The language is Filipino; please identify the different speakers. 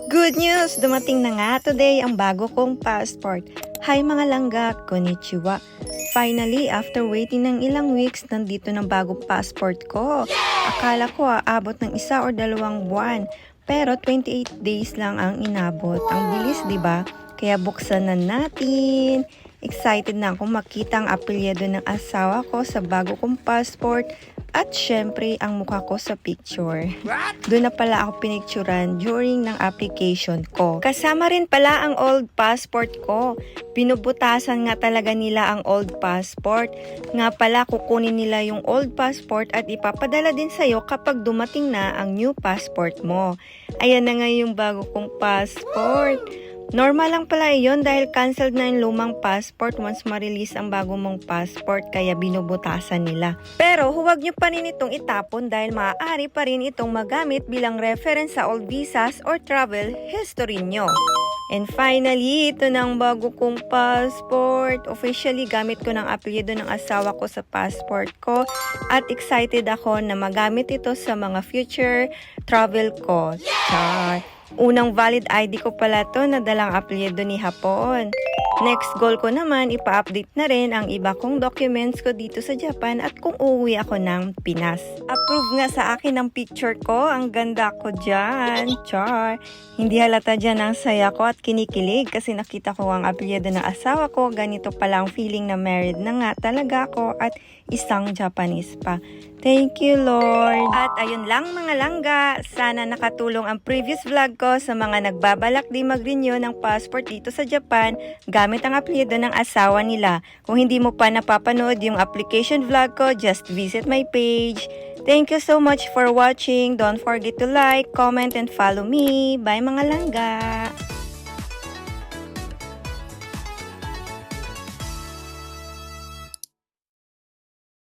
Speaker 1: Good news! Dumating na nga today ang bago kong passport. Hi mga langga, konnichiwa. Finally, after waiting ng ilang weeks, nandito ng bagong passport ko. Akala ko aabot ng 1 or 2 buwan. Pero 28 days lang ang inabot. Ang bilis, di ba? Kaya buksan na natin. Excited na akong makita ang apelyido ng asawa ko sa bago kong passport at syempre ang mukha ko sa picture. Doon na pala ako pinicturan during ng application ko. Kasama rin pala ang old passport ko. Binubutasan nga talaga nila ang old passport. Nga pala kukunin nila yung old passport at ipapadala din sa'yo kapag dumating na ang new passport mo. Ayan na nga yung bago kong passport. Normal lang pala yun dahil canceled na yung lumang passport once ma-release ang bago mong passport kaya binubutasan nila. Pero huwag nyo pa rin itong itapon dahil maaari pa rin itong magamit bilang reference sa old visas or travel history nyo. And finally, ito na ang bago kong passport. Officially, gamit ko ng apelyido ng asawa ko sa passport ko at excited ako na magamit ito sa mga future travel ko. Char! Unang valid ID ko pala to na dalang apelyido ni Hapon. Next goal ko naman, ipa-update na rin ang iba kong documents ko dito sa Japan at kung uuwi ako ng Pinas. Approve nga sa akin ang picture ko. Ang ganda ko dyan. Char! Hindi halata dyan ang saya ko at kinikilig kasi nakita ko ang apelyido ng asawa ko. Ganito pala ang feeling na married na nga talaga ako at isang Japanese pa. Thank you, Lord. At ayun lang mga langga, sana nakatulong ang previous vlog ko sa mga nagbabalak di mag-renew ng passport dito sa Japan gamit ang apelyido ng asawa nila. Kung hindi mo pa napapanood yung application vlog ko, just visit my page. Thank you so much for watching. Don't forget to like, comment, and follow me. Bye mga langga!